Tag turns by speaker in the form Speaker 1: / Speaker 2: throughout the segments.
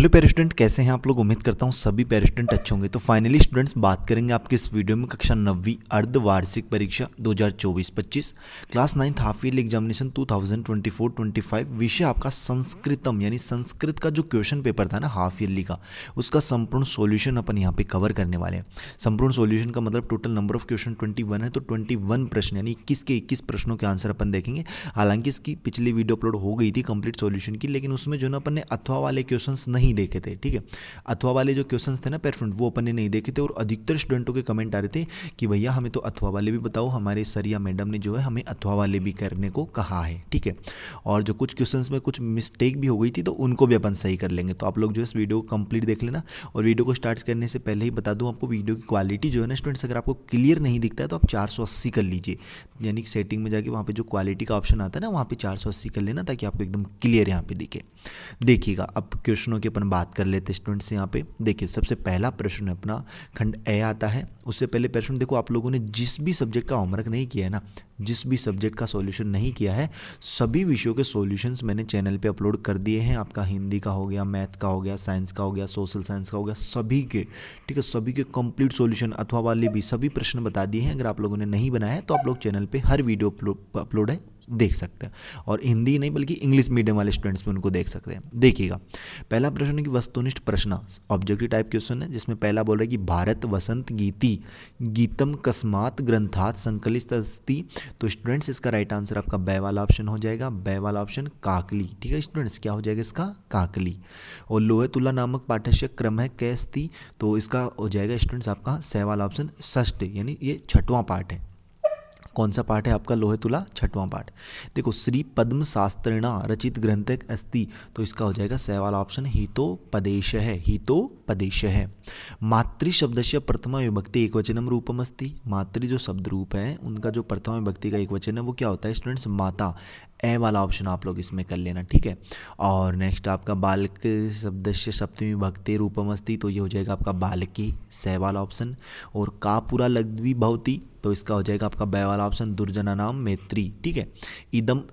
Speaker 1: Hello प्यारे student, कैसे हैं आप लोग। उम्मीद करता हूँ सभी प्यारे स्टूडेंट अच्छे होंगे। तो फाइनली स्टूडेंट्स, बात करेंगे आपके इस वीडियो में कक्षा 9वीं अर्धवार्षिक परीक्षा 2024-25 class 9th half yearly examination 2024-25 विषय आपका संस्कृतम, यानी संस्कृत का जो क्वेश्चन पेपर था ना हाफ ईयरली का, उसका संपूर्ण सॉल्यूशन अपन यहाँ पे कवर करने वाले हैं। संपूर्ण सॉल्यूशन का मतलब टोटल नंबर ऑफ क्वेश्चन 21 है, तो 21 प्रश्न यानी 21 के 21 प्रश्नों के आंसर अपन देखेंगे। हालांकि इसकी पिछली वीडियो अपलोड हो गई थी कंप्लीट सॉल्यूशन की, लेकिन उसमें जो ना अपन ने अथवा वाले क्वेश्चंस नहीं देखे थे। ठीक है, अथवा वाले जो क्वेश्चंस थे ना पेयर फ्रेंड, वो अपन ने नहीं देखे थे। और अधिकतर स्टूडेंटों के कमेंट आ रहे थे कि भैया हमें तो अथवा वाले भी बताओ, हमारे सर या मैडम ने जो है हमें अथवा वाले भी करने को कहा है। ठीक है, और जो कुछ क्वेश्चंस में कुछ मिस्टेक भी हो गई थी तो उनको भी अपन सही कर लेंगे। तो आप लोग जो इस वीडियो को कंप्लीट देख लेना। और वीडियो को स्टार्ट करने से पहले ही बता दूं आपको, वीडियो की क्वालिटी जो है ना स्टूडेंट्स, अगर आपको क्लियर नहीं दिखता है तो आप 480 कर लीजिए, यानी सेटिंग में जाके वहाँ पे जो क्वालिटी का ऑप्शन आता है ना, वहाँ पे 480 कर लेना ताकि आपको एकदम क्लियर यहाँ पे दिखे। देखिएगा, अब क्वेश्चनों की अपन बात कर लेते हैं स्टूडेंट्स। यहाँ पे देखिए, सबसे पहला प्रश्न अपना खंड ए आता है। उससे पहले प्रश्न देखो, आप लोगों ने जिस भी सब्जेक्ट का होमवर्क नहीं किया है ना, जिस भी सब्जेक्ट का सॉल्यूशन नहीं किया है, सभी विषयों के सॉल्यूशंस मैंने चैनल पे अपलोड कर दिए हैं। आपका हिंदी का हो गया, मैथ का हो गया, साइंस का हो गया, सोशल साइंस का हो गया, सभी के, ठीक है, सभी के कंप्लीट सॉल्यूशन अथवा वाले भी सभी प्रश्न बता दिए हैं। अगर आप लोगों ने नहीं बनाया है तो आप लोग चैनल पे हर वीडियो अपलोड है, देख सकते हैं। और हिंदी नहीं बल्कि इंग्लिश मीडियम वाले स्टूडेंट्स भी उनको देख सकते हैं। देखिएगा, पहला प्रश्न है कि वस्तुनिष्ठ प्रश्न, ऑब्जेक्टिव टाइप क्वेश्चन है, जिसमें पहला बोल रहा है कि भारत वसंत गीति गीतम कस्मात ग्रंथात संकलित अस्ति। तो स्टूडेंट्स इसका राइट आंसर आपका बै वाला ऑप्शन हो जाएगा, बै वाला ऑप्शन काकली। ठीक है स्टूडेंट्स, क्या हो जाएगा इसका, काकली। और लोहे तुला नामक पाठ्य क्रम है कैस्ती, तो इसका हो जाएगा स्टूडेंट्स आपका सै वाला ऑप्शन षष्ठ, यानी ये छठवां पाठ है। कौन सा पाठ है आपका, लोहे तुला छठवां पाठ। देखो, श्री पद्म शास्त्रिणा रचित ग्रंथ अस्ति, तो इसका हो जाएगा सै वाला ऑप्शन हितोपदेश है, हितोपदेश है। मातृ शब्दस्य प्रथमा विभक्ति एकवचनम रूपम अस्ति, मातृ जो शब्द रूप है उनका जो प्रथमा विभक्ति का एकवचन है वो क्या होता है स्टूडेंट्स, माता। ए वाला ऑप्शन आप लोग इसमें कर लेना। ठीक है, और नेक्स्ट आपका बालक शब्दस्य सप्तमी विभक्ति रूपम अस्ति, तो ये हो जाएगा आपका बालकी, सै वाला ऑप्शन। और का पूरा लघ्वी भवती, तो इसका हो जाएगा आपका बै वाला ऑप्शन, दुर्जना नाम मैत्री। ठीक है, इदम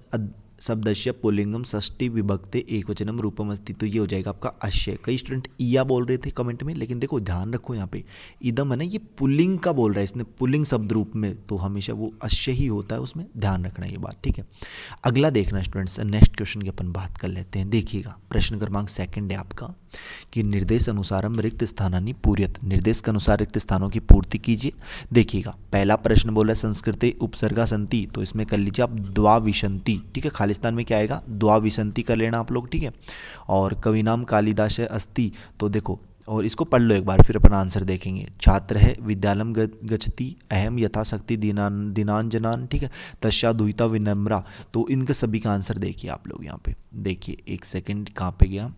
Speaker 1: शब्दस्य पुल्लिंगम षष्ठी विभक्ते एकवचनम रूपम अस्ति, तो ये हो जाएगा आपका अश्य। कई स्टूडेंट इया बोल रहे थे कमेंट में, लेकिन देखो ध्यान रखो यहाँ पे इदम है ना, ये पुल्लिंग का बोल रहा है, इसने पुल्लिंग शब्द रूप में, तो हमेशा वो अश्य ही होता है, उसमें ध्यान रखना ये बात। ठीक है, अगला देखना स्टूडेंट्स, नेक्स्ट क्वेश्चन की अपन बात कर लेते हैं। देखिएगा, प्रश्न क्रमांक 2 है आपका कि निर्देश अनुसारम रिक्त स्थानानि पूर्यत, निर्देश के अनुसार रिक्त स्थानों की पूर्ति कीजिए। देखिएगा, पहला प्रश्न बोला है संस्कृते उपसर्गा संति, तो इसमें कर लीजिए आप द्वाविशंति। ठीक है, खालिस्तान में क्या आएगा, द्वाविशंति कर लेना आप लोग। ठीक है, और कवि नाम कालिदास अस्ति, तो देखो और इसको पढ़ लो एक बार, फिर अपन आंसर देखेंगे। छात्र है विद्यालम गच्छति अहम यथाशक्ति दीनांजनान। ठीक है, तस्या दुहिता विनम्रा, तो इनके सभी का आंसर देखिए आप लोग यहाँ पे। देखिए एक सेकंड, कहाँ पे गया,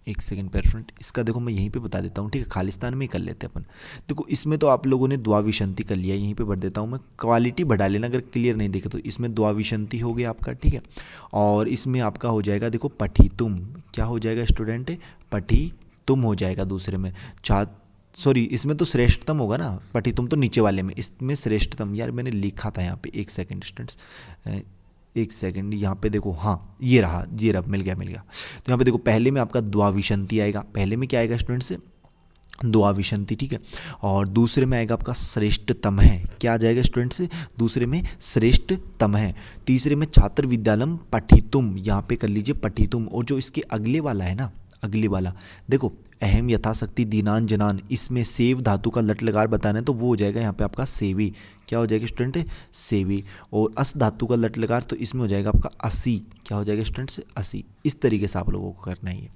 Speaker 1: एक सेकंड पेरेंट, इसका देखो मैं यहीं पे बता देता हूँ। ठीक है, खालिस्तान में ही कर लेते हैं अपन। देखो इसमें तो आप लोगों ने द्वाविशंति कर लिया, यहीं पे भर देता हूँ मैं, क्वालिटी बढ़ा लेना अगर क्लियर नहीं देखे तो। इसमें द्वाविशंति हो गया आपका। ठीक है, और इसमें आपका हो जाएगा देखो पठितुम, क्या हो जाएगा स्टूडेंट, पठितुम हो जाएगा। दूसरे में सॉरी, इसमें तो श्रेष्ठतम होगा ना, पठितुम तो नीचे वाले में, इसमें श्रेष्ठतम, यार मैंने लिखा था यहाँ पे, एक सेकेंड स्टूडेंट्स, एक सेकंड, यहाँ पे देखो, हाँ ये रहा, मिल गया। तो यहाँ पे देखो पहले में आपका द्वाविशंति आएगा, पहले में क्या आएगा स्टूडेंट्स, द्वाविशंति। ठीक है, और दूसरे में आएगा आपका श्रेष्ठतम है, क्या आ जाएगा स्टूडेंट्स, दूसरे में श्रेष्ठतम है। तीसरे में छात्र विद्यालम पठितुम, यहाँ पे कर लीजिए पठितुम। और जो इसके अगले वाला है ना, अगले वाला देखो, अहम यथाशक्ति दीनान जनान, इसमें सेव धातु का लट लगार बताना है, तो वो हो जाएगा यहाँ पे आपका सेवी, क्या हो जाएगा स्टूडेंट, सेवी। और अस धातु का लट लगार, तो इसमें हो जाएगा आपका असी, क्या हो जाएगा स्टूडेंट्स, असी। इस तरीके से आप लोगों को करना है।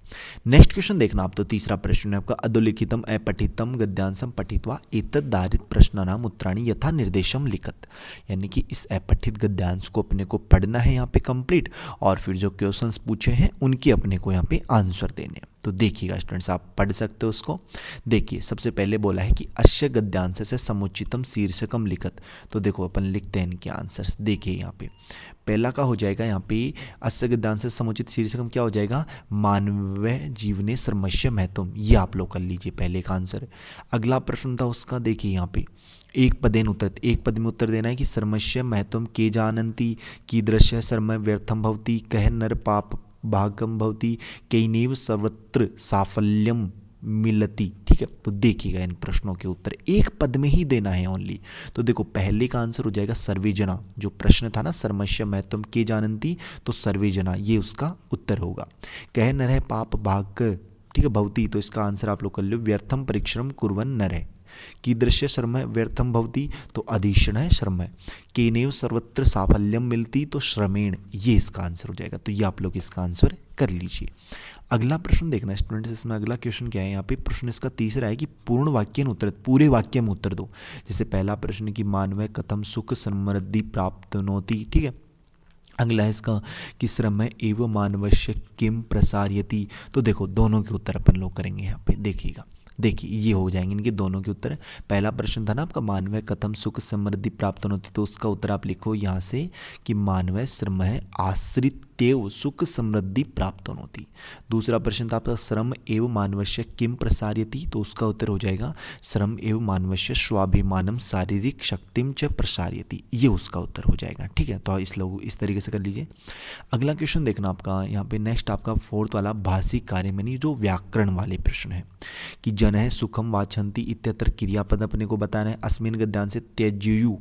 Speaker 1: नेक्स्ट क्वेश्चन देखना आप, तो तीसरा प्रश्न है आपका, अधोलिखितम अपठितम गद्यांशम पठित्वा एतद्धारित प्रश्नानाम उत्तराणि यथा निर्देशम लिखत, यानी कि इस अपठित गद्यांश को अपने को पढ़ना है यहाँ पे कंप्लीट, और फिर जो क्वेश्चंस पूछे हैं उनके अपने को यहाँ पे आंसर देने हैं। तो देखिएगा स्टूडेंट्स, आप पढ़ सकते हो उसको। देखिए सबसे पहले बोला है कि अश्य गद्यांश से समुचितम शीर्षकम लिखत, तो देखो अपन लिखते हैं इनके आंसर्स। देखिए यहाँ पे पहला का हो जाएगा यहाँ पे अश्य गद्यांश से समुचित शीर्षकम, क्या हो जाएगा, मानव जीवने सर्वस्व महत्वम, ये आप लोग कर लीजिए पहले का आंसर। अगला प्रश्न था उसका, देखिए यहाँ पे एक पदेन उत्तर, एक पद में उत्तर देना है कि सर्वस्व महत्वम के जानन्ति कीदृश सर्म व्यर्थम भवति कह नर पाप भागम भवति केनैव सर्वत्र साफल्यम मिलती। ठीक है, तो देखिएगा इन प्रश्नों के उत्तर एक पद में ही देना है ओनली। तो देखो पहले का आंसर हो जाएगा सर्वे जना, जो प्रश्न था ना सर्वस्य महत्वम के जानन्ति, तो सर्वे जना ये उसका उत्तर होगा। कह नरः पाप भाग, ठीक है, भवती, तो इसका आंसर आप लोग कर लो व्यर्थम परिश्रम कुर्वन् नरः। कीदृश्य श्रम है व्यर्थम भवती, तो अधिशण है श्रम है। केनैव सर्वत्र साफल्यम मिलती, तो श्रमेण, ये इसका आंसर हो जाएगा। तो ये आप लोग इसका आंसर कर लीजिए। अगला प्रश्न देखना स्टूडेंट्स, इसमें अगला क्वेश्चन क्या है यहाँ पे, प्रश्न इसका तीसरा है कि पूर्ण वाक्य में उत्तर, पूरे वाक्य में उत्तर दो। जैसे पहला प्रश्न कि मानव कथम सुख समृद्धि प्राप्नोति, ठीक है। अगला है इसका कि श्रम एवं मानवस्य किम प्रसारयति। तो देखो दोनों के उत्तर अपन लोग करेंगे यहाँ पे, देखिएगा, देखिए ये हो जाएंगे इनके दोनों के उत्तर। पहला प्रश्न था ना आपका मानव कथम सुख समृद्धि प्राप्त होती, तो उसका उत्तर आप लिखो यहाँ से कि मानव श्रम है आश्रित सुख समृद्धि प्राप्त होती। दूसरा प्रश्न था आपका श्रम एवं मानवस्य किम प्रसारयति, तो उसका उत्तर हो जाएगा श्रम एवं मानवस्य स्वाभिमानम शारीरिक शक्तिम च प्रसारयति, ये उसका उत्तर हो जाएगा। ठीक है, तो इस तरीके से कर लीजिए। अगला क्वेश्चन देखना आपका यहाँ पे नेक्स्ट आपका फोर्थ वाला भाषिक कार्य में जो व्याकरण वाले प्रश्न है कि जन है सुखम वाछन्ति इत्यत्र क्रियापद अपने को बताना है। अस्मिन गद्यांश से त्यज्यु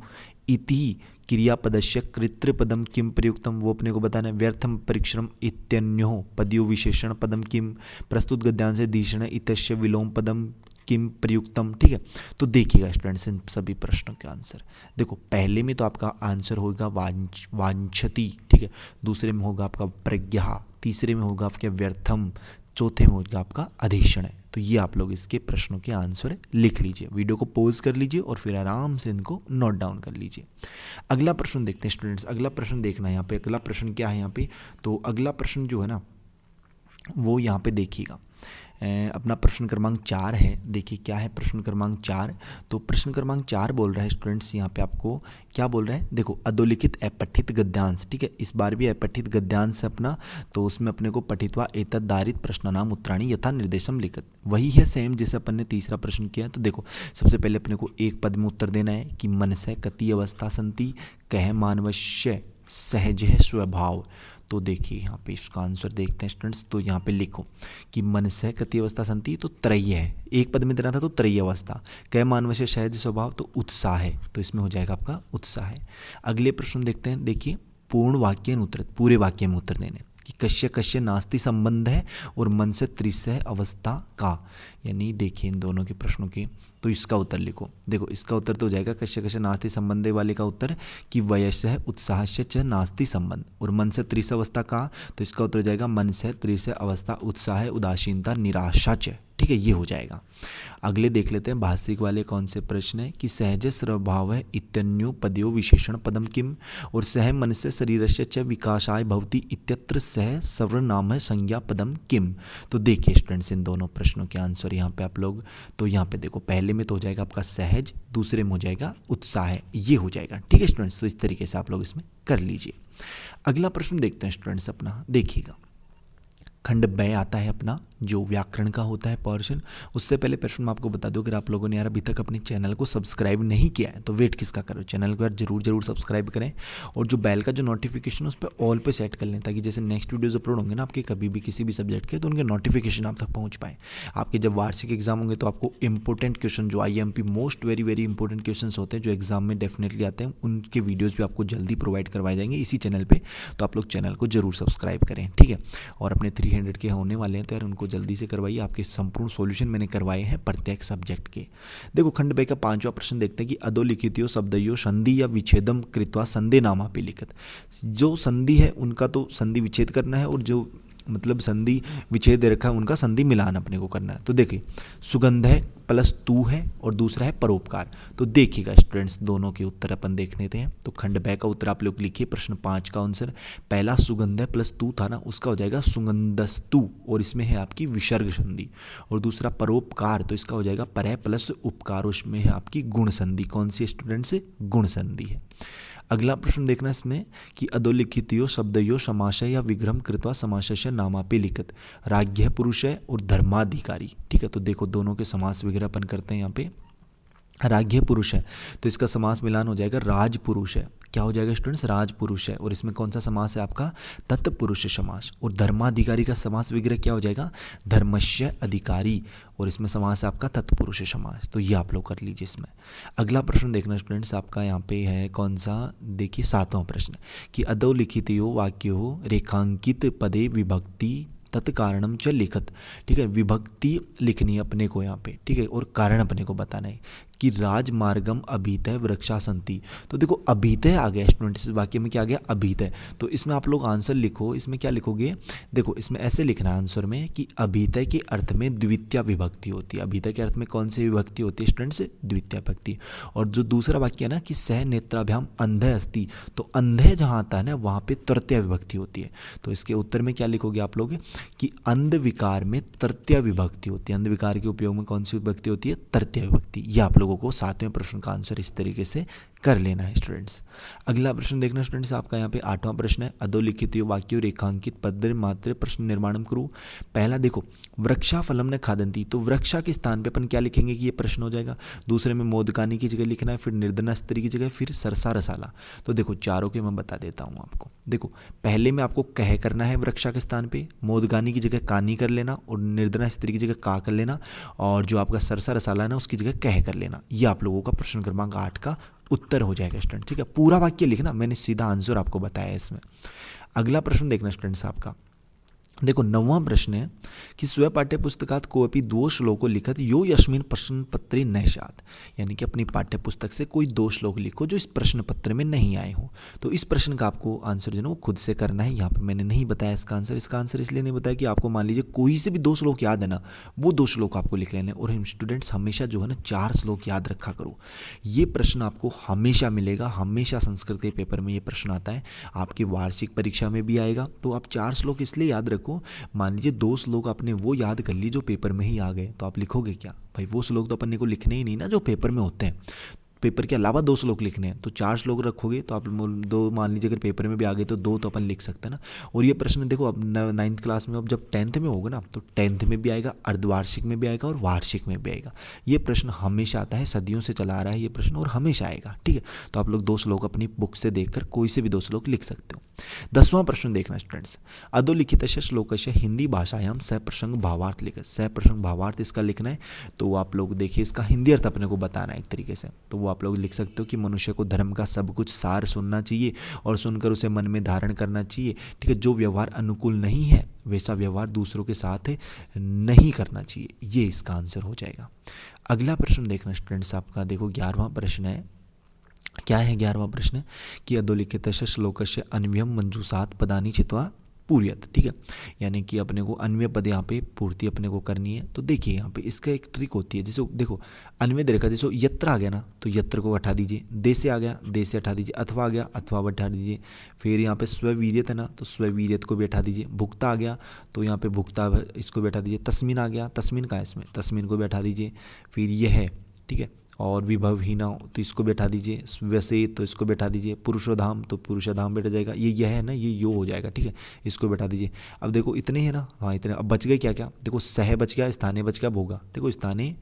Speaker 1: इति क्रियापदस्य कृत्रिपदम किम प्रयुक्तम, वो अपने को बताना है। व्यर्थम परिश्रम इत्यन्यो पदयो विशेषण पदम किम, प्रस्तुत गद्यांश से दीक्षण इत्यस्य विलोम पदम किम प्रयुक्तम। ठीक है, तो देखिएगा स्टूडेंट्स इन सभी प्रश्नों के आंसर। देखो पहले में तो आपका आंसर होगा वांछति, ठीक है, दूसरे में होगा आपका प्रज्ञा, तीसरे में होगा आपके व्यर्थम, चौथे में होगा आपका अधिशण है। तो ये आप लोग इसके प्रश्नों के आंसर लिख लीजिए, वीडियो को पॉज कर लीजिए और फिर आराम से इनको नोट डाउन कर लीजिए। अगला प्रश्न देखते हैं स्टूडेंट्स, अगला प्रश्न देखना है यहाँ पे, अगला प्रश्न क्या है यहाँ पे, तो अगला प्रश्न जो है ना वो यहाँ पे देखिएगा अपना प्रश्न क्रमांक 4 है। देखिए क्या है प्रश्न क्रमांक 4, तो प्रश्न क्रमांक 4 बोल रहा है स्टूडेंट्स यहाँ पे आपको क्या बोल रहा है, देखो अधोलिखित अपठित गद्यांश, ठीक है, इस बार भी अपठित गद्यांश है अपना, तो उसमें अपने को पठित्वा एतद्धारित प्रश्नानाम उत्तराणि यथा निर्देशम लिखित, वही है सेम जैसे अपन ने तीसरा प्रश्न किया। तो देखो सबसे पहले अपने को एक पद में उत्तर देना है कि मनसः कति अवस्था सन्ति, कह मानवस्य सहज है स्वभाव। तो देखिए यहाँ पे इसका आंसर देखते हैं स्टूडेंट्स, तो यहाँ पे लिखो कि मनसः कति अवस्था सन्ति, तो त्रयी है, एक पद में देना था तो त्रयी अवस्था। कै मानवस्य सहज स्वभाव, तो उत्साह है, तो इसमें हो जाएगा आपका उत्साह है। अगले प्रश्न देखते हैं, देखिए पूर्ण वाक्य उत्तर, पूरे वाक्य में उत्तर देने कि कश्य कश्य नास्ति संबंध है और मन से त्रिसह अवस्था का, यानी देखिए इन दोनों के प्रश्नों के, तो इसका उत्तर लिखो। देखो इसका उत्तर तो हो जाएगा कश्य कश्य नास्ति संबंधे वाले का उत्तर कि वयस्य उत्साहस्य च नास्ति संबंध, और मन से त्रिसह अवस्था का, तो इसका उत्तर हो जाएगा मन से त्रिसह अवस्था उत्साह उदासीनता निराशा च। ठीक है, ये हो जाएगा। अगले देख लेते हैं भाषिक वाले कौन से प्रश्न है कि सहज स्वभाव है इत्यन्यो पदयो विशेषण पदम किम, और सह मनस्य शरीरस्य च विकासाय भवति इत्यत्र सह सर्वनाम है संज्ञा पदम किम। तो देखिए स्टूडेंट्स इन दोनों प्रश्नों के आंसर यहाँ पे आप लोग, तो यहाँ पे देखो पहले में तो हो जाएगा आपका सहज, दूसरे में हो जाएगा उत्साह, ये हो जाएगा। ठीक है स्टूडेंट्स, तो इस तरीके से आप लोग इसमें कर लीजिए। अगला प्रश्न देखते हैं स्टूडेंट्स अपना, देखिएगा खंड ब आता है अपना जो व्याकरण का होता है पोर्शन। उससे पहले प्रश्न मैं आपको बता दूं, अगर आप लोगों ने यार अभी तक अपने चैनल को सब्सक्राइब नहीं किया है तो वेट किसका करो, चैनल को यार जरूर सब्सक्राइब करें, और जो बेल का जो नोटिफिकेशन है उस पर ऑल पे सेट कर लें, ताकि जैसे नेक्स्ट वीडियोस अपलोड होंगे ना आपके कभी भी किसी भी सब्जेक्ट के, तो उनके नोटिफिकेशन आप तक पहुँच पाए। आपके जब वार्षिक एग्जाम होंगे तो आपको इंपॉर्टेंट क्वेश्चन जो IMP most very important question होते हैं जो एग्जाम में डेफिनेटली आते हैं, उनके वीडियोज़ भी आपको जल्दी प्रोवाइड करवाए जाएंगे इसी चैनल पर। तो आप लोग चैनल को जरूर सब्सक्राइब करें, ठीक है। और अपने 300 के होने वाले हैं तो यार उनको जल्दी से करवाइए, आपके संपूर्ण सॉल्यूशन मैंने करवाए हैं प्रत्येक सब्जेक्ट के। देखो खंड ब का 5वां प्रश्न देखते हैं कि अधोलिखितो शब्दयो संधि या विच्छेदम कृत्वा संधि नामापि लिखित। जो संधि है उनका तो संधि विच्छेद करना है, और जो मतलब संधि विच्छेद दे रखा है उनका संधि मिलान अपने को करना है। तो देखिए सुगंध है प्लस तू है और दूसरा है परोपकार। तो देखिएगा स्टूडेंट्स दोनों के उत्तर अपन देख लेते हैं। तो खंड ब का उत्तर आप लोग लिखिए, प्रश्न 5 का आंसर पहला सुगंध है प्लस तू था ना, उसका हो जाएगा सुगंधस्तु, और इसमें है आपकी विसर्ग संधि। और दूसरा परोपकार, तो इसका हो जाएगा पर प्लस उपकार, उसमें है आपकी गुण संधि। कौन सी स्टूडेंट्स, गुण संधि है। अगला प्रश्न देखना इसमें कि अधोलिखितो शब्दयो समाशय या विग्रह कृत्वा समासस्य नामापि लिखित, राज्ञ पुरुष है और धर्माधिकारी। ठीक है, तो देखो दोनों के समास विग्रह अपन करते हैं। यहाँ पे राज्ञ पुरुष है तो इसका समास मिलान हो जाएगा राज पुरुष है, क्या हो जाएगा स्टूडेंट्स, राजपुरुष है। और इसमें कौन सा समास है आपका, तत्पुरुष समास। और धर्माधिकारी का समास विग्रह क्या हो जाएगा, धर्मस्य अधिकारी। और इसमें समास है आपका तत्पुरुष समास। तो ये आप लोग कर लीजिए इसमें। अगला प्रश्न देखना स्टूडेंट्स, आपका यहाँ पे है कौन सा, देखिए 7वां प्रश्न कि अधोलिखित यो वाक्यो रेखांकित पदे विभक्ति तत्कारणम च लिखत। ठीक है, विभक्ति लिखनी है अपने को यहाँ पे, ठीक है, और कारण अपने को बताना है कि राजमार्गम अभीतः वृक्षा संति। तो देखो अभीतः आ गया स्टूडेंट्स, इस वाक्य में क्या आ गया, अभीतः। तो इसमें आप लोग आंसर लिखो, इसमें क्या लिखोगे, देखो इसमें ऐसे लिखना है आंसर में कि अभीतः के अर्थ में द्वितीय विभक्ति होती है। अभीतः के अर्थ में कौन सी विभक्ति होती है स्टूडेंट्स, द्वितीय विभक्ति। और जो दूसरा वाक्य है ना कि सह नेत्राभ्याम अंधे अस्ति, तो अंधे जहाँ आता है ना वहाँ पे तृतीय विभक्ति होती है। तो इसके उत्तर में क्या लिखोगे आप लोग कि अंध विकार में तृतीय विभक्ति होती है। अंध विकार के उपयोग में कौन सी विभक्ति होती है, तृतीय विभक्ति। ये आप लोगों को 7वें प्रश्न का आंसर इस तरीके से कर लेना है स्टूडेंट्स। अगला प्रश्न देखना स्टूडेंट्स, आपका यहाँ पे 8वां प्रश्न है अधोलिखित वाक्यो रेखांकित पद मात्र प्रश्न निर्माणम करूँ। पहला देखो वृक्षा फलम न खादंती, तो वृक्षा के स्थान पे अपन क्या लिखेंगे कि ये प्रश्न हो जाएगा। दूसरे में मोदकानी की जगह लिखना है, फिर निर्धना स्त्री की जगह फिर सरसा रसाला। तो देखो चारों के मैं बता देता हूँ आपको। देखो पहले में आपको कह करना है वृक्षा के स्थान पे, मोदगानी की जगह कानी कर लेना, और निर्धना स्त्री की जगह का कर लेना, और जो आपका सरसा रसाला है ना उसकी जगह कह कर लेना। ये आप लोगों का प्रश्न क्रमांक 8 का उत्तर हो जाएगा स्टूडेंट। ठीक है, पूरा वाक्य लिखना, मैंने सीधा आंसर आपको बताया इसमें। अगला प्रश्न देखना स्टूडेंट्स आपका, देखो 9वां प्रश्न है कि स्व पाठ्य पुस्तकात कोपी दो श्लोको लिखत यो यस्मिन प्रश्न पत्रे न स्यात्, यानी कि अपनी पाठ्य पुस्तक से कोई 2 श्लोक लिखो जो इस प्रश्न पत्र में नहीं आए हो। तो इस प्रश्न का आपको आंसर जो है वो खुद से करना है। यहाँ पे मैंने नहीं बताया इसका आंसर। इसका आंसर इसलिए नहीं बताया कि आपको मान लीजिए कोई से भी 2 श्लोक याद है ना, वो 2 श्लोक आपको लिख लेने। और हम स्टूडेंट्स हमेशा जो है ना 4 श्लोक याद रखा करो। ये प्रश्न आपको हमेशा मिलेगा, हमेशा संस्कृत के पेपर में ये प्रश्न आता है, आपकी वार्षिक परीक्षा में भी आएगा। तो आप 4 श्लोक इसलिए याद रखो, मान लीजिए 2 श्लोक आपने वो याद कर ली जो पेपर में ही आ गए, तो आप लिखोगे क्या भाई, वो श्लोक तो अपन को लिखने ही नहीं ना जो पेपर में होते हैं। पेपर के अलावा 2 श्लोक लिखने हैं, तो 4 श्लोक रखोगे तो आप 2 मान लीजिए अगर पेपर में भी आ गए तो 2 तो अपन लिख सकते हैं ना। और ये प्रश्न देखो अब 9th क्लास में, अब जब 10th में होगा ना तो 10th में भी आएगा, अर्धवार्षिक में भी आएगा और वार्षिक में भी आएगा। ये प्रश्न हमेशा आता है, सदियों से चला आ रहा है ये प्रश्न और हमेशा आएगा। ठीक है, तो आप लोग 2 श्लोक अपनी बुक से देखकर कोई से भी 2 श्लोक लिख सकते हो। 10वां प्रश्न देखना स्टूडेंट्स, अधोलिखित श्लोकस्य हिंदी भाषायाम सप्रसंग भावार्थ लिखत। सप्रसंग भावार्थ इसका लिखना है, तो आप लोग देखिए इसका हिंदी अर्थ अपने को बताना है एक तरीके से। तो वो आप लोग लिख सकते हो कि मनुष्य को धर्म का सब कुछ सार सुनना चाहिए और सुनकर उसे मन में धारण करना चाहिए। ठीक है, जो व्यवहार अनुकूल नहीं है वैसा व्यवहार दूसरों के साथ नहीं करना चाहिए। ये इसका आंसर हो जाएगा। अगला प्रश्न देखना स्टूडेंट्स आपका, देखो 11वां प्रश्न है। क्या है 11वां प्रश्न कि अधोलिखित श्लोकस्य अन्वयम मंजूषात पदानि चित्वा पूर्यत। ठीक है, यानी कि अपने को अन्वय पद यहाँ पे पूर्ति अपने को करनी है। तो देखिए यहाँ पे इसका एक ट्रिक होती है, जैसे देखो अन्वय दे रखा, जैसे यत्र आ गया ना तो यत्र को हटा दीजिए, दे से आ गया दे से हटा दीजिए, अथवा आ गया अथवा हटा दीजिए। फिर यहाँ पे स्ववीर्यत है ना तो स्ववीर्यत को भी हटा दीजिए। भुक्ता आ गया तो यहाँ पे भुक्ता इसको भी हटा दीजिए। तस्मिन आ गया, तस्मिन का है इसमें, तस्मिन को भी हटा दीजिए। फिर यह है, ठीक है, और विभवहीना तो इसको बैठा दीजिए। वैसे तो इसको बैठा दीजिए। पुरुषोधाम तो पुरुषोधाम बैठ जाएगा। ये है ना, ये यो हो जाएगा। ठीक है, इसको बैठा दीजिए। अब देखो इतने हैं ना, हाँ इतने। अब बच गए क्या क्या, देखो सह बच गया, स्थानीय बच गया, भोगा। देखो स्थानीय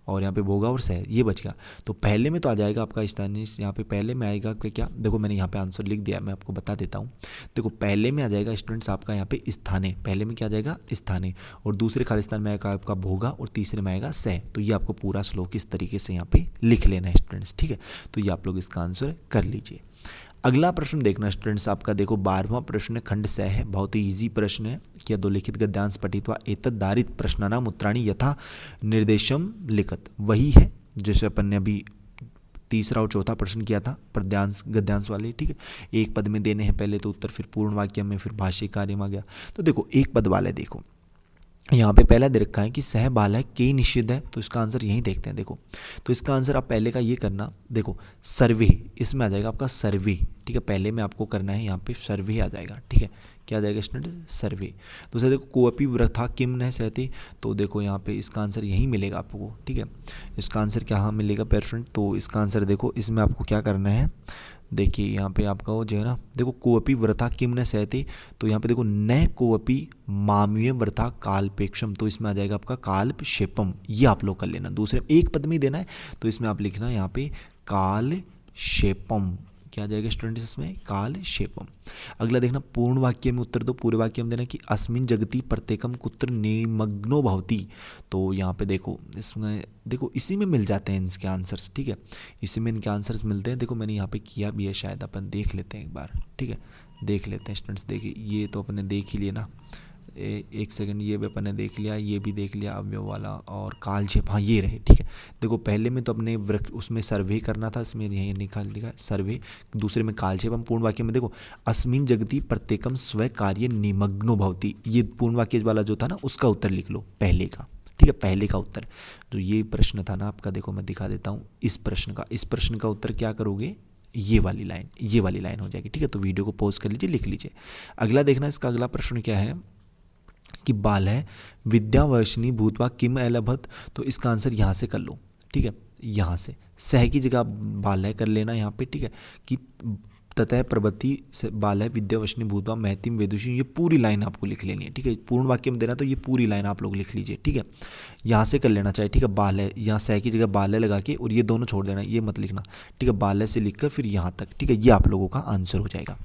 Speaker 1: और यहाँ पे भोगा और सह ये बच गया। तो पहले में तो आ जाएगा आपका स्थानीय, यहाँ पे पहले में आएगा क्या, देखो मैंने यहाँ पे आंसर लिख दिया, मैं आपको बता देता हूँ। देखो पहले में आ जाएगा स्टूडेंट्स आपका यहाँ पे स्थानीय, पहले में क्या आ जाएगा स्थानीय, और दूसरे खालिस्तान में आएगा आपका भोगा और तीसरे में आएगा सह। तो ये आपको पूरा श्लोक इस तरीके से यहाँ पे लिख लेना है स्टूडेंट्स। ठीक है, तो ये आप लोग इसका आंसर कर लीजिए। अगला प्रश्न देखना स्टूडेंट्स आपका, देखो 12वां प्रश्न खंड स है, बहुत ही इजी प्रश्न है कि अधोलिखित गद्यांश पठित्वा एतद्धारित प्रश्नानाम उत्तराणि यथा निर्देशम लिखत। वही है जैसे अपन ने अभी तीसरा और चौथा प्रश्न किया था पद्यांश गद्यांश वाले। ठीक है, एक पद में देने हैं पहले तो उत्तर, फिर पूर्ण वाक्य में, फिर भाष्य कार्य में आ गया। तो देखो एक पद वाले देखो यहाँ पे पहला दे रखा है कि सह बालक के निषिद्ध है, तो इसका आंसर यहीं देखते हैं। देखो तो इसका आंसर आप पहले का ये करना, देखो सर्वे, इसमें आ जाएगा आपका सर्वे। ठीक है, पहले में आपको करना है यहाँ पे सर्वे आ जाएगा। ठीक है, क्या आ जाएगा स्टूडेंट, सर्वे। दूसरा देखो कोअपि वृथा किम न सहते, तो देखो यहाँ पे इसका आंसर यहीं मिलेगा आपको। ठीक है, इसका आंसर क्या मिलेगा पेरेंट, तो इसका आंसर देखो इसमें आपको क्या करना है, देखिए यहाँ पे आपका वो जो है ना, देखो कोअपि वृथा किम न सहते, तो यहाँ पे देखो न कोअपि माम्य वृथा काल्पेक्षम, तो इसमें आ जाएगा आपका काल्पक्षेपम। ये आप लोग कर लेना, दूसरे एक पद में ही देना है, तो इसमें आप लिखना यहाँ पे कालक्षेपम। क्या आ जाएगा स्टूडेंट्स इसमें कालक्षेपम। अगला देखना पूर्ण वाक्य में उत्तर दो। पूरे वाक्य में देना कि अस्मिन् जगति प्रत्येकम कुत्र निमग्नो भवति। तो यहाँ पे देखो इसमें देखो इसी में मिल जाते हैं इसके आंसर्स, ठीक है, इसी में इनके आंसर्स मिलते हैं। देखो मैंने यहाँ पे किया भी है, शायद अपन देख लेते हैं एक बार, ठीक है, देख लेते हैं स्टूडेंट्स। देखिए ये तो अपने देख ही लिए ना, एक सेकंड, ये भी अपन ने देख लिया, ये भी देख लिया अवयव वाला और कालक्षेप, हाँ ये रहे, ठीक है। देखो पहले में तो अपने उसमें सर्वे करना था, इसमें यही निकाल लिखा सर्वे, दूसरे में कालक्षेप। हम पूर्ण वाक्य में देखो अस्मिन् जगति प्रत्येकम स्व कार्य निमग्नो भवति, ये पूर्ण वाक्य वाला जो था ना उसका उत्तर लिख लो पहले का, ठीक है, पहले का उत्तर जो ये प्रश्न था ना आपका, देखो मैं दिखा देता हूँ इस प्रश्न का उत्तर क्या करोगे, ये वाली लाइन हो जाएगी, ठीक है। तो वीडियो को पॉज कर लीजिए, लिख लीजिए। अगला देखना, इसका अगला प्रश्न क्या है कि बाल है विद्यावर्षिणी भूतवा किम अलभत। तो इसका आंसर यहाँ से कर लो, ठीक है, यहाँ से सह की जगह बाल है कर लेना यहाँ पे, ठीक है, कि ततः प्रवृत्ति से बाल है विद्यावर्षिणी भूतवा महतिम वेदुषी, ये पूरी लाइन आपको लिख लेनी है, ठीक है। पूर्ण वाक्य में देना तो ये पूरी लाइन आप लोग लिख लीजिए, ठीक है, यहाँ से कर लेना चाहिए, ठीक है। बाल है यहाँ सह की जगह बाल है लगा के और ये दोनों छोड़ देना, ये मत लिखना, ठीक है, बाल है से लिखकर फिर यहाँ तक, ठीक है, ये आप लोगों का आंसर हो जाएगा।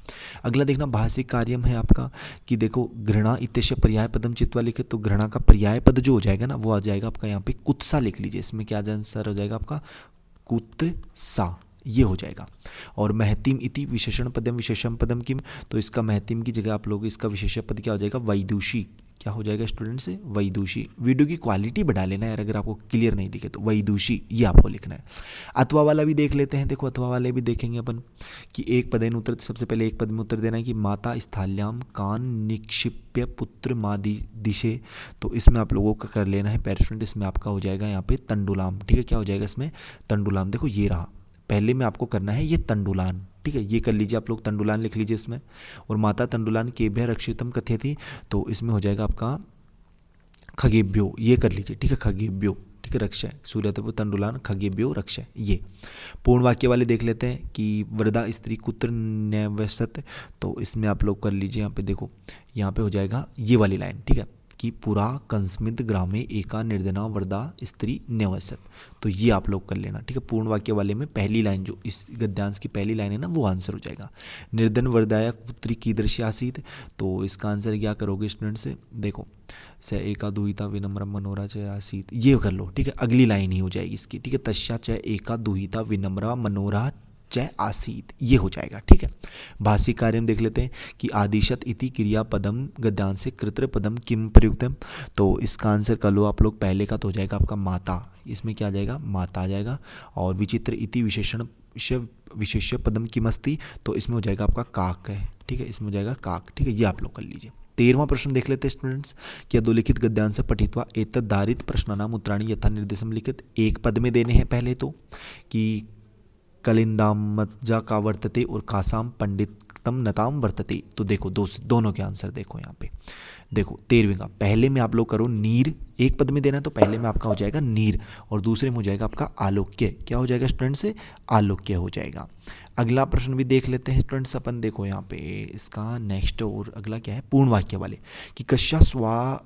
Speaker 1: अगला देखना भाषिक कार्यम है आपका कि देखो घृणा इत्यस्य पर्याय पदम चित्वा लिखे, तो घृणा का पर्याय पद जो हो जाएगा ना वो आ जाएगा आपका यहाँ पे कुत्सा लिख लीजिए। इसमें क्या आंसर हो जाएगा आपका कुत्सा, ये हो जाएगा। और महतिम इति विशेषण पदम किम, तो इसका महतिम की जगह आप लोग इसका विशेषण पद क्या हो जाएगा वैदुषी, क्या हो जाएगा स्टूडेंट्स वैदुषी। वीडियो की क्वालिटी बढ़ा लेना यार, अगर आपको क्लियर नहीं दिखे तो वैदुषी ये आपको लिखना है। अथवा वाला भी देख लेते हैं, देखो अथवा वाले भी देखेंगे अपन कि एक पदेन उत्तर, सबसे पहले एक पद में उत्तर देना है कि माता स्थाल्याम कान निक्षिप्य पुत्र मादि दिशे, तो इसमें आप लोगों का कर लेना है पेरेंट, इसमें आपका हो जाएगा यहाँ पे तंडुलाम, ठीक है, क्या हो जाएगा इसमें तंडुलाम। देखो ये रहा, पहले में आपको करना है ये तंडुलान, ठीक है, ये कर लीजिए आप लोग, तंडुलान लिख लीजिए इसमें। और माता तंडुलान केभ्य रक्षितम कथयति, तो इसमें हो जाएगा आपका खगेभ्यो, ये कर लीजिए, ठीक है, खगेभ्यो, ठीक है, रक्ष सूर्यतप तंडुलान खगेभ्यो रक्ष। ये पूर्ण वाक्य वाले देख लेते हैं कि वरदा स्त्री कुत्र न्यवसत, तो इसमें आप लोग कर लीजिए, यहाँ पे देखो यहाँ पे हो जाएगा ये वाली लाइन, ठीक है, कि पुरा कंस्मित ग्रामे एका निर्धना वरदा स्त्री न्यवसत, तो ये आप लोग कर लेना, ठीक है। पूर्ण वाक्य वाले में पहली लाइन जो इस गद्यांश की पहली लाइन है ना वो आंसर हो जाएगा। निर्धन वरदाया पुत्री कीदृशी आसीत, तो इसका आंसर क्या करोगे स्टूडेंट्स, देखो स एका दुहिता विनम्र मनोरा च आसीत, ये कर लो, ठीक है, अगली लाइन ही हो जाएगी इसकी, ठीक है, तस्या च एका दुहिता विनम्रा मनोरा च आसीत, ये हो जाएगा, ठीक है। भाषिक कार्य में देख लेते हैं कि आदिशत इति क्रिया पदम गद्यांश से कृत्र पदम किम प्रयुक्तम, तो इसका आंसर कर लो आप लोग, पहले का तो हो जाएगा आपका माता, इसमें क्या आ जाएगा माता आ जाएगा। और विचित्र इति विशेष्य पदम किमस्ति, तो इसमें हो जाएगा आपका काक है, ठीक है, इसमें हो जाएगा काक, ठीक है, ये आप लोग कर लीजिए। 13वां प्रश्न देख लेते हैं स्टूडेंट्स कि अधोलिखित गद्यांश पठित्वा एतद्धारित प्रश्नानाम उत्तराणि यथा निर्देशम लिखित, एक पद में देने हैं पहले तो कि कलिंदामज्जा का वर्तते और कासाम पंडितम नताम वर्तते, तो देखो दोनों के आंसर देखो यहाँ पे, देखो 13वें का पहले में आप लोग करो नीर, एक पद में देना है तो पहले में आपका हो जाएगा नीर और दूसरे में हो जाएगा आपका आलोक्य, क्या हो जाएगा स्टूडेंट से आलोक्य हो जाएगा। अगला प्रश्न भी देख लेते हैं स्टूडेंट्स अपन, देखो यहाँ पे इसका नेक्स्ट और अगला क्या है पूर्ण वाक्य वाले कि कश्या स्वा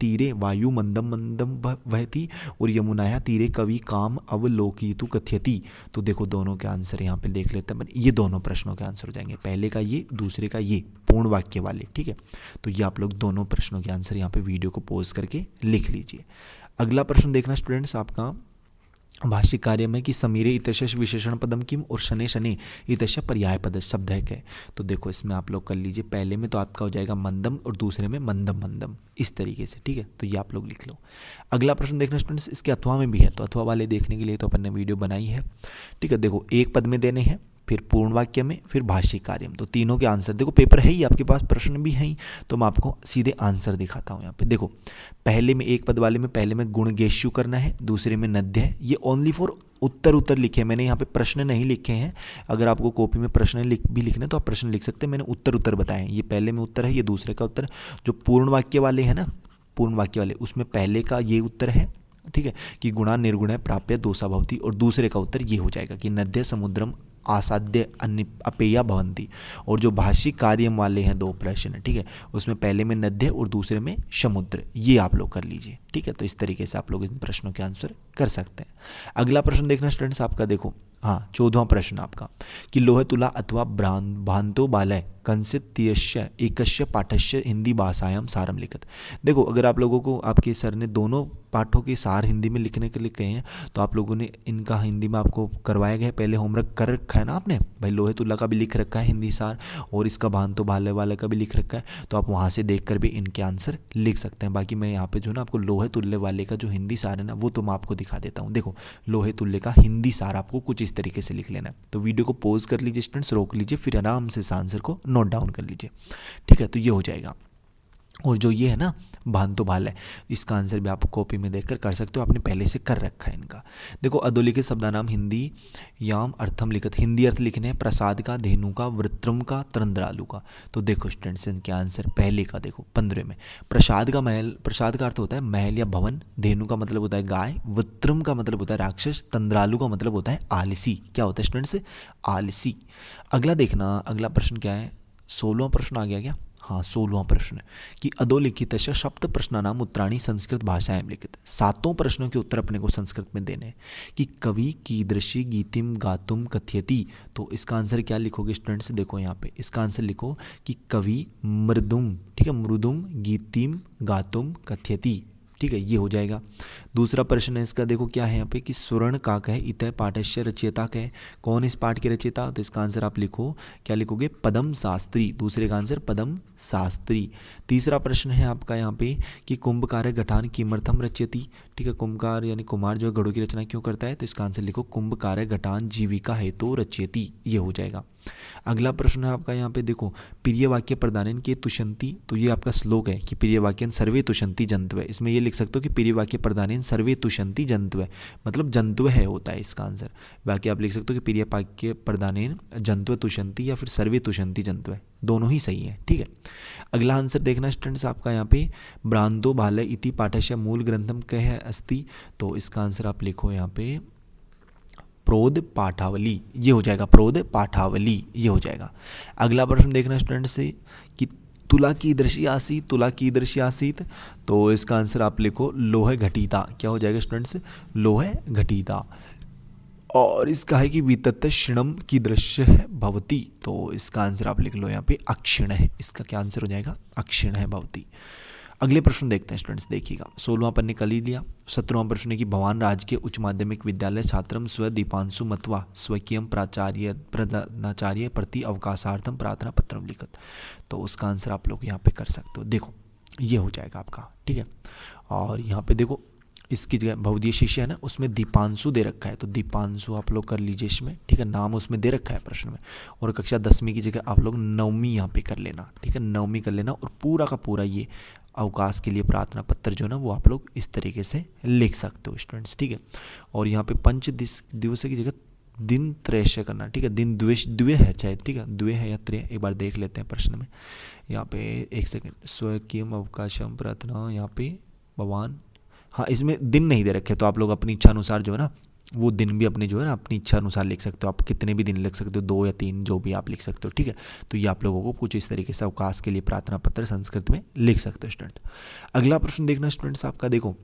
Speaker 1: तीरे वायु मंदम मंदम वहती और यमुनाया तीरे कवि काम अवलोकितु कथयति, तो देखो दोनों के आंसर यहाँ पे देख लेते हैं, ये दोनों प्रश्नों के आंसर हो जाएंगे, पहले का ये दूसरे का ये पूर्ण वाक्य वाले, ठीक है। तो ये आप लोग दोनों प्रश्नों के आंसर यहाँ पे वीडियो को पॉज करके लिख लीजिए। अगला प्रश्न देखना स्टूडेंट्स आपका भाषिक कार्य में कि समीरे इतश विशेषण पदम किम और शने शने इतश पर्याय पद शब्द है क्या, तो देखो इसमें आप लोग कर लीजिए, पहले में तो आपका हो जाएगा मंदम और दूसरे में मंदम मंदम, इस तरीके से, ठीक है, तो ये आप लोग लिख लो। अगला प्रश्न देखना स्टूडेंट्स इसके अथवा में भी है, तो अथवा वाले देखने के लिए तो अपन ने वीडियो बनाई है, ठीक है। देखो एक पद में देने हैं, फिर पूर्ण वाक्य में, फिर भाषिक कार्य में, तो तीनों के आंसर देखो, पेपर है ही आपके पास, प्रश्न भी है ही, तो मैं आपको सीधे आंसर दिखाता हूँ यहाँ पे। देखो पहले में एक पद वाले में पहले में गुणगेशु करना है, दूसरे में नद्य है, ये ओनली फॉर उत्तर लिखे, मैंने यहाँ पे प्रश्न नहीं लिखे हैं, अगर आपको कॉपी में प्रश्न भी लिखने तो आप प्रश्न लिख सकते हैं, मैंने उत्तर बताए हैं, ये पहले में उत्तर है, ये दूसरे का उत्तर। जो पूर्ण वाक्य वाले हैं ना, पूर्ण वाक्य वाले उसमें पहले का ये उत्तर है, ठीक है, कि गुणा निर्गुण प्राप्य दोषा भवती, और दूसरे का उत्तर ये हो जाएगा कि नद्य समुद्रम आसाध्य अपेया भवंती। और जो भाषिक कार्य वाले हैं दो प्रश्न, ठीक है, उसमें पहले में नद्य और दूसरे में समुद्र, ये आप लोग कर लीजिए, ठीक है। तो इस तरीके से आप लोग इन प्रश्नों के आंसर कर सकते हैं। अगला प्रश्न देखना स्टूडेंट्स आपका, देखो हाँ 14वां प्रश्न आपका कि लोहे तुला अथवा भांतो बालय कंसित्यस्य एकस्य पाठस्य हिंदी भाषायां सारम लिखत। देखो अगर आप लोगों को आपके सर ने दोनों पाठों के सार हिंदी में लिखने के लिए कहे हैं तो आप लोगों ने इनका हिंदी में आपको करवाया गया है, पहले होमवर्क कर रखा है ना आपने भाई। लोहे तुला का भी लिख रखा है हिंदी सार और इसका भांतो बालय वाले का भी लिख रखा है, तो आप वहाँ से देख कर भी इनके आंसर लिख सकते हैं। बाकी मैं यहाँ पे जो ना आपको लोहे तुल्य वाले का जो हिंदी सार है ना वो तो मैं आपको दिखा देता हूँ। देखो लोहे तुल्य का हिंदी सार आपको कुछ इस तरीके से लिख लेना है। तो वीडियो को पॉज कर लीजिए स्टूडेंट्स, रोक लीजिए, फिर आराम से इस आंसर को नोट डाउन कर लीजिए, ठीक है। तो ये हो जाएगा। और जो ये है ना भांतो बालय, इसका आंसर भी आप कॉपी में देखकर कर सकते हो, आपने पहले से कर रखा है इनका। देखो अधोलिखित शब्दानाम हिंदी याम अर्थम लिखित, हिंदी अर्थ लिखने हैं प्रसाद का, धेनु का, वृत्रम का, तरंद्रालु का। तो देखो स्टूडेंट्स इनके आंसर पहले का देखो 15 में प्रसाद का महल, प्रसाद का अर्थ होता है महल या भवन, धेनु का मतलब होता है गाय, वृत्रम का मतलब होता है राक्षस, तंद्रालु का मतलब होता है आलसी। क्या होता है स्टूडेंट्स? आलसी। अगला देखना, अगला प्रश्न क्या है, 16वां प्रश्न आ गया क्या? हाँ 16वां प्रश्न कि अधोलिखित सप्त प्रश्नानाम उत्तराणी संस्कृत भाषाएं लिखित। 7 प्रश्नों के उत्तर अपने को संस्कृत में देने हैं कि कवि कीदृशी गीतिम गातुम कथयति। तो इसका आंसर क्या लिखोगे स्टूडेंट्स? देखो यहाँ पे इसका आंसर लिखो कि कवि मृदुम, ठीक है, मृदुम गीतिम गातुम कथयति, ठीक है, ये हो जाएगा। दूसरा प्रश्न है इसका, देखो क्या है यहाँ पे कि स्वर्ण का कहे इतः पाठस्य रचयिता कहे, कौन इस पाठ के रचयिता? तो इसका आंसर आप लिखो, क्या लिखोगे? पदम शास्त्री। दूसरे का आंसर पदम शास्त्री। तीसरा प्रश्न है आपका यहाँ पे कि कुंभकार घटान किमर्थम रचयति, ठीक है, कुंभकार यानी कुमार जो घड़ों की रचना क्यों करता है? तो इसका आंसर लिखो कुंभकार घटान जीविका हेतु रचयति, ये हो जाएगा। अगला प्रश्न है आपका यहाँ पे देखो प्रिय वाक्य प्रदान के तुषंती। तो ये आपका श्लोक है कि प्रिय वाक्यन सर्वे तुषंती जंतु है, इसमें ये लिख सकते हो कि प्रिय वाक्य प्रदान सर्वे तुषंती जंतु है, मतलब जंतु है होता है इसका आंसर। बाकी आप लिख सकते हो कि प्रिय वाक्य प्रदान जंतु तुषंती या फिर सर्वे तुषंती जंतु है, दोनों ही सही है, ठीक है। अगला आंसर देखना स्टूडेंट्स आपका यहाँ पे ब्रांदो बालय इति पाठस्य मूल ग्रंथम कह अस्ति। तो इसका आंसर आप लिखो यहाँ पे प्रोद पाठावली, ये हो जाएगा, प्रोद पाठावली, ये हो जाएगा। अगला प्रश्न देखना स्टूडेंट्स से कि तुला की दृश्य आसीत, तुला की दृश्य आसीत। तो इसका आंसर आप लिखो लोहे घटीता, क्या हो जाएगा स्टूडेंट्स? लोहे घटीता। और इसका है कि वितत क्षिणम की दृश्य है भवती। तो इसका आंसर आप लिख लो यहाँ पे अक्षिण है, इसका क्या आंसर हो जाएगा? अक्षिण है भवती। अगले प्रश्न देखते हैं स्टूडेंट्स, देखिएगा 16वां पन्ने कर ही लिया। 17वां प्रश्न है कि भगवान राजकीय उच्च माध्यमिक विद्यालय छात्रम स्व दीपांशु मत्वा स्वकीयम प्राचार्य प्रधानाचार्य प्रति अवकाशार्थम प्रार्थना पत्रम लिखत। तो उसका आंसर आप लोग यहाँ पे कर सकते हो, देखो ये हो जाएगा आपका, ठीक है। और यहाँ पे देखो इसकी जगह भवदीय शिष्य है ना, उसमें दीपांशु दे रखा है, तो दीपांशु आप लोग कर लीजिए इसमें, ठीक है, नाम उसमें दे रखा है प्रश्न में। और कक्षा 10वीं की जगह आप लोग 9वीं यहाँ पे कर लेना, ठीक है, 9वीं कर लेना। और पूरा का पूरा ये अवकाश के लिए प्रार्थना पत्र जो ना वो आप लोग इस तरीके से लिख सकते हो स्टूडेंट्स, ठीक है। और यहाँ पे पंच दिवस की जगह दिन त्रयस्य करना, ठीक है, दिन द्वे है चाहे, ठीक है, द्वे है या त्रय, एक बार देख लेते हैं प्रश्न में। यहाँ पे एक सेकेंड, स्वकीयम अवकाशम प्रार्थना, यहाँ पे भगवान, हाँ इसमें दिन नहीं दे रखे, तो आप लोग अपनी इच्छा अनुसार जो है ना वो दिन भी अपने जो है ना अपनी इच्छा अनुसार लिख सकते हो, आप कितने भी दिन लिख सकते हो, 2 या 3 जो भी आप लिख सकते हो, ठीक है। तो ये आप लोगों को कुछ इस तरीके से अवकाश के लिए प्रार्थना पत्र संस्कृत में लिख सकते हो स्टूडेंट। अगला प्रश्न देखना स्टूडेंट्स आपका, देखो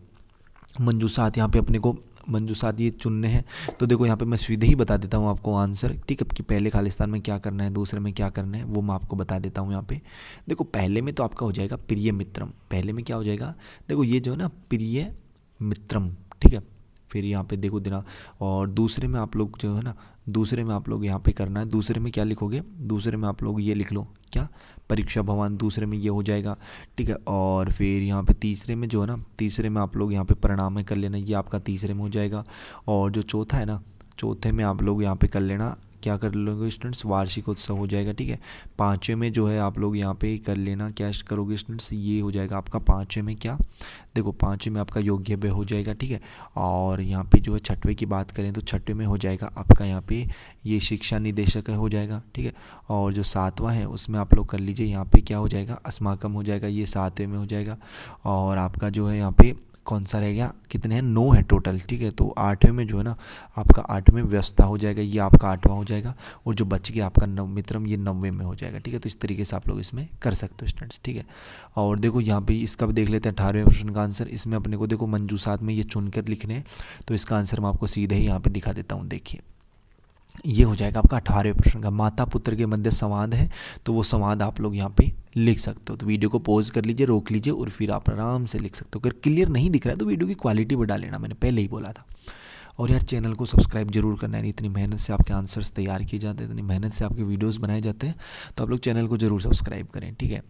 Speaker 1: मंजूसात, यहाँ पे अपने को मंजूसात ये चुनने हैं। तो देखो यहाँ पे मैं सीधे ही बता देता हूँ आपको आंसर, ठीक है, कि पहले खालिस्तान में क्या करना है, दूसरे में क्या करना है, वो मैं आपको बता देता हूँ। यहाँ पे देखो पहले में तो आपका हो जाएगा प्रिय मित्रम, पहले में क्या हो जाएगा, देखो ये जो है ना प्रिय मित्रम, ठीक है। फिर यहाँ पे देखो देना, और दूसरे में आप लोग जो है ना, दूसरे में आप लोग यहाँ पे करना है, दूसरे में क्या लिखोगे, दूसरे में आप लोग ये लिख लो, क्या, परीक्षा भवन, दूसरे में ये हो जाएगा, ठीक है। और फिर यहाँ पे तीसरे में जो है ना, तीसरे में आप लोग यहाँ पे परिणाम कर लेना, ये आपका तीसरे में हो जाएगा। और जो चौथा है ना, चौथे में आप लोग यहाँ पे कर लेना, क्या कर लोगे स्टूडेंट्स, वार्षिक उत्सव हो जाएगा, ठीक है। 5वें में जो है आप लोग यहाँ पे कर लेना, क्या करोगे स्टूडेंट्स, ये हो जाएगा आपका 5वें में, क्या, देखो 5वें में आपका योग्य व्यय हो जाएगा, ठीक है। और यहाँ पे जो है 6वें की बात करें तो 6वें में हो जाएगा आपका यहाँ पे ये शिक्षा निदेशक हो जाएगा, ठीक है। और जो 7वां है उसमें आप लोग कर लीजिए, यहाँ पे क्या हो जाएगा, अस्माकम हो जाएगा, ये 7वें में हो जाएगा। और आपका जो है यहाँ पे कौन सा रह गया, कितने हैं, 9 है टोटल, ठीक है। तो 8वें में जो है ना आपका 8वें व्यवस्था हो जाएगा, ये आपका 8वां हो जाएगा। और जो बच गया आपका मित्रम, ये 9वें में हो जाएगा, ठीक है। तो इस तरीके से आप लोग इसमें कर सकते हो स्टूडेंट्स, ठीक है। और देखो यहाँ पे इसका भी देख लेते हैं 18वें प्रश्न का आंसर। इसमें अपने को देखो मंजूसात में ये चुनकर लिखने हैं, तो इसका आंसर मैं आपको सीधे ही यहाँ पे दिखा देता हूँ, देखिए ये हो जाएगा आपका 18वें प्रश्न का। माता पुत्र के मध्य संवाद है, तो वो संवाद आप लोग यहाँ पे लिख सकते हो। तो वीडियो को पॉज कर लीजिए, रोक लीजिए और फिर आप आराम से लिख सकते हो। अगर क्लियर नहीं दिख रहा है तो वीडियो की क्वालिटी बढ़ा लेना, मैंने पहले ही बोला था। और यार चैनल को सब्सक्राइब जरूर करना है, इतनी मेहनत से आपके आंसर्स तैयार किए जाते हैं, इतनी मेहनत से आपके वीडियोस बनाए जाते हैं, तो आप लोग चैनल को जरूर सब्सक्राइब करें, ठीक है।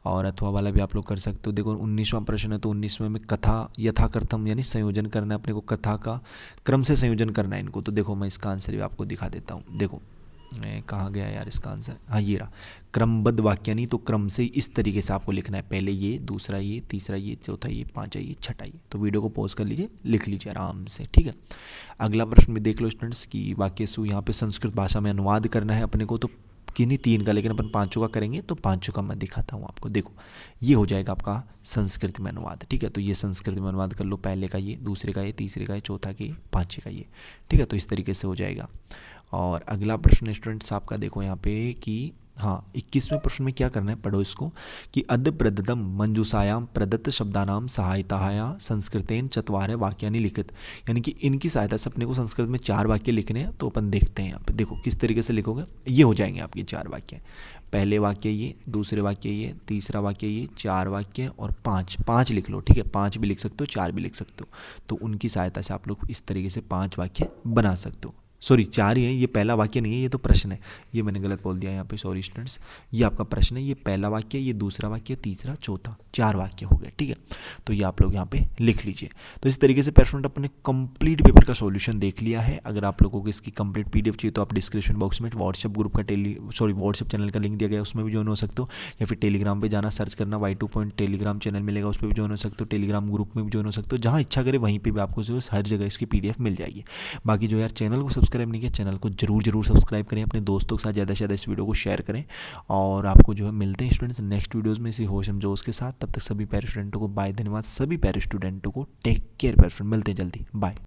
Speaker 1: और अथवा वाला भी आप लोग कर सकते हो। देखो 19वां प्रश्न है, तो 19वें में कथा यथाक्रथम यानी संयोजन करना है अपने को, कथा का क्रम से संयोजन करना है इनको। तो देखो मैं इसका आंसर भी आपको दिखा देता हूँ। देखो मैं कहाँ गया यार इसका आंसर, हाँ ये रहा। क्रमबद्ध वाक्य नहीं तो क्रम से इस तरीके से आपको लिखना है, पहले ये, दूसरा ये, तीसरा ये, चौथा ये, पांचवा ये, छठा ये। तो वीडियो को पॉज कर लीजिए, लिख लीजिए आराम से, ठीक है। अगला प्रश्न भी देख लो स्टूडेंट्स की वाक्य सु यहाँ पे संस्कृत भाषा में अनुवाद करना है अपने को, तो किन्हीं 3 का, लेकिन अपन 5 का करेंगे, तो 5 का मैं दिखाता हूँ आपको। देखो ये हो जाएगा आपका संस्कृत में अनुवाद, ठीक है। तो ये संस्कृत में अनुवाद कर लो, पहले का ये, दूसरे का ये, तीसरे का ये, चौथा का ये, पाँचवें का ये, ठीक है। तो इस तरीके से हो जाएगा। और अगला प्रश्न स्टूडेंट्स आपका देखो यहाँ पे कि हाँ 21वें प्रश्न में क्या करना है, पढ़ो इसको कि अद्य प्रदत्तम मंजूषायाम प्रदत्त शब्दानाम सहायताया संस्कृतेन चत्वारः वाक्यानि लिखित, यानी कि इनकी सहायता से अपने को संस्कृत में 4 वाक्य लिखने हैं। तो अपन देखते हैं यहाँ पे, देखो किस तरीके से लिखोगे। ये हो जाएंगे आपके 4 वाक्य, पहले वाक्य ये, दूसरे वाक्य ये, तीसरा वाक्य ये, 4 वाक्य और 5 लिख लो, ठीक है। 5 भी लिख सकते हो, 4 भी लिख सकते हो। तो उनकी सहायता से आप लोग इस तरीके से 5 वाक्य बना सकते हो। सॉरी 4 ही है, ये पहला वाक्य नहीं है, ये तो प्रश्न है, ये मैंने गलत बोल दिया यहाँ पे, सॉरी स्टूडेंट्स। ये आपका प्रश्न है, ये पहला वाक्य, ये दूसरा वाक्य, तीसरा, चौथा, 4 वाक्य हो गए, ठीक है। तो ये आप लोग यहाँ पे लिख लीजिए। तो इस तरीके से पेरेंट अपने कंप्लीट पेपर का सॉल्यूशन देख लिया है। अगर आप लोगों को इसकी कंप्लीट पीडीएफ चाहिए तो आप डिस्क्रिप्शन बॉक्स में व्हाट्सएप ग्रुप का व्हाट्सएप चैनल का लिंक दिया गया है, उसमें भी ज्वाइन हो सकते हो, या फिर टेलीग्राम पे जाना, सर्च करना Y2 पॉइंट टेलीग्राम चैनल मिलेगा, उस पर भी ज्वाइन हो सकते हो, टेलीग्राम ग्रुप में भी ज्वाइन हो सकते हो, जहाँ इच्छा करे वहीं पर भी आपको जो हर जगह इसकी पीडीएफ मिल जाएगी। बाकी जो यार चैनल को सब्सक्राइब नहीं किया, चैनल को जरूर सब्सक्राइब करें, अपने दोस्तों के साथ ज़्यादा से ज़्यादा इस वीडियो को शेयर करें। और आपको जो है मिलते हैं स्टूडेंट्स नेक्स्ट वीडियोस में इसी होश जोश के साथ। तब तक सभी पैरा स्टूडेंटों को बाय, धन्यवाद सभी पैरा स्टूडेंटों को, टेक केयर पैरा, मिलते हैं जल्दी, बाय।